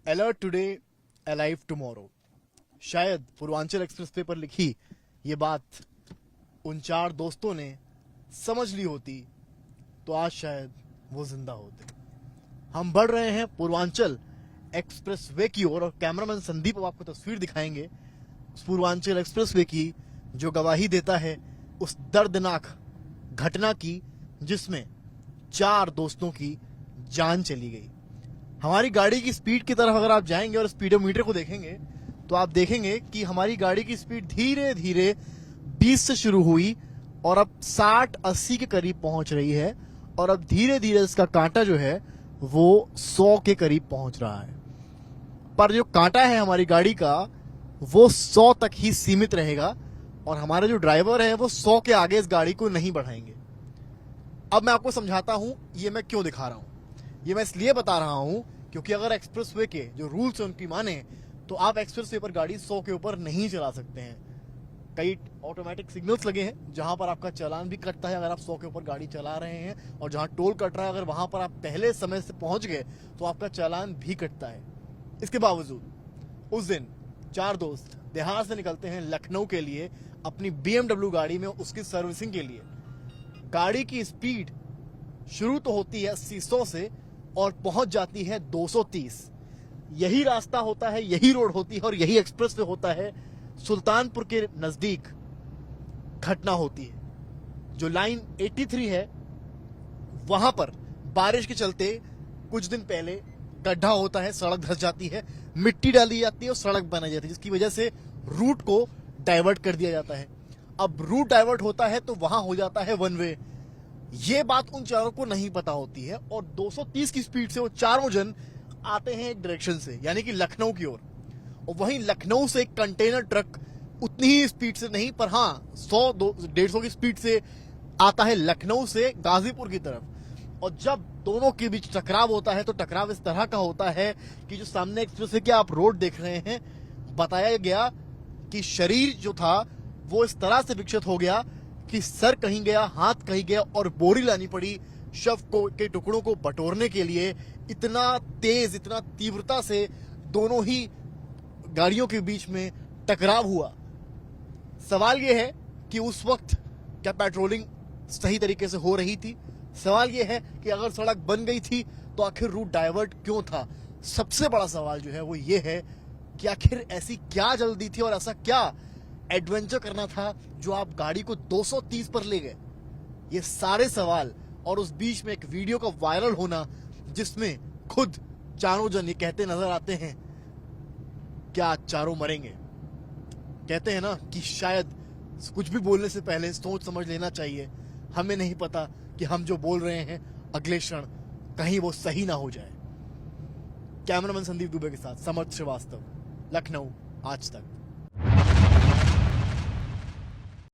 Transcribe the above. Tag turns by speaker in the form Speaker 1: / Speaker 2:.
Speaker 1: Alert today alive tomorrow. शायद Purvanchal express way पर लिखी ये बात उन चार दोस्तों ने समझ ली होती तो आज शायद वो जिंदा होते। हम बढ़ रहे हैं पूर्वांचल एक्सप्रेस वे की ओर और कैमरामैन संदीप अब आपको तस्वीर दिखाएंगे उस पूर्वांचल एक्सप्रेस वे की जो गवाही देता है उस दर्दनाक घटना की जिसमें चार दोस्तों की जान चली गई। हमारी गाड़ी की स्पीड की तरफ अगर आप जाएंगे और स्पीडोमीटर को देखेंगे तो आप देखेंगे कि हमारी गाड़ी की स्पीड धीरे धीरे 20 से शुरू हुई और अब 60-80 के करीब पहुंच रही है और अब धीरे धीरे इसका कांटा जो है वो 100 के करीब पहुंच रहा है। पर जो कांटा है हमारी गाड़ी का वो 100 तक ही सीमित रहेगा और हमारे जो ड्राइवर है वो 100 के आगे इस गाड़ी को नहीं बढ़ाएंगे। अब मैं आपको समझाता हूं ये मैं क्यों दिखा रहा हूं। ये मैं इसलिए बता रहा हूं क्योंकि अगर एक्सप्रेसवे के जो रूल्स है उनकी माने तो आप एक्सप्रेसवे पर गाड़ी 100 के ऊपर नहीं चला सकते हैं। कई ऑटोमेटिक सिग्नल्स लगे हैं जहां पर आपका चालान भी कटता है अगर आप 100 के ऊपर गाड़ी चला रहे हैं और जहां टोल कट रहा है अगर वहां पर आप पहले समय से पहुंच गए तो आपका चालान भी कटता है। इसके बावजूद उस दिन चार दोस्त देहात से निकलते हैं लखनऊ के लिए अपनी BMW गाड़ी में उसकी सर्विसिंग के लिए। गाड़ी की स्पीड शुरू तो होती है 80-100 से और पहुंच जाती है 230। यही रास्ता होता है, यही रोड होती है और यही एक्सप्रेसवे होता है। सुल्तानपुर के नजदीक घटना होती है। जो लाइन 83 है वहां पर बारिश के चलते कुछ दिन पहले गड्ढा होता है, सड़क धंस जाती है, मिट्टी डाली जाती है और सड़क बनाई जाती है जिसकी वजह से रूट को डाइवर्ट कर दिया जाता है। अब रूट डाइवर्ट होता है तो वहां हो जाता है वन वे। ये बात उन चारों को नहीं पता होती है और 230 की स्पीड से वो चारों जन आते हैं एक डायरेक्शन से यानी कि लखनऊ की ओर और वहीं लखनऊ से एक कंटेनर ट्रक उतनी ही स्पीड से नहीं पर हाँ 100-150 की स्पीड से आता है लखनऊ से गाजीपुर की तरफ। और जब दोनों के बीच टकराव होता है तो टकराव इस तरह का होता है कि जो सामने एक्सप्रेस है कि आप रोड देख रहे हैं, बताया गया कि शरीर जो था वो इस तरह से विकसित हो गया कि सर कहीं गया, हाथ कहीं गया और बोरी लानी पड़ी शव को के टुकड़ों को बटोरने के लिए। इतना तेज, इतना तीव्रता से दोनों ही गाड़ियों के बीच में टकराव हुआ। सवाल यह है कि उस वक्त क्या पेट्रोलिंग सही तरीके से हो रही थी? सवाल यह है कि अगर सड़क बन गई थी तो आखिर रूट डाइवर्ट क्यों था? सबसे बड़ा सवाल जो है वो ये है कि आखिर ऐसी क्या जल्दी थी और ऐसा क्या एडवेंचर करना था जो आप गाड़ी को 230 पर ले गए? ये सारे सवाल और उस बीच में एक वीडियो का वायरल होना जिसमें खुद चारों जन ये कहते नजर आते हैं क्या चारों मरेंगे। कहते हैं ना कि शायद कुछ भी बोलने से पहले सोच समझ लेना चाहिए। हमें नहीं पता कि हम जो बोल रहे हैं अगले क्षण कहीं वो सही ना हो जाए। कैमरामैन संदीप दुबे के साथ समर्थ श्रीवास्तव, लखनऊ आज तक।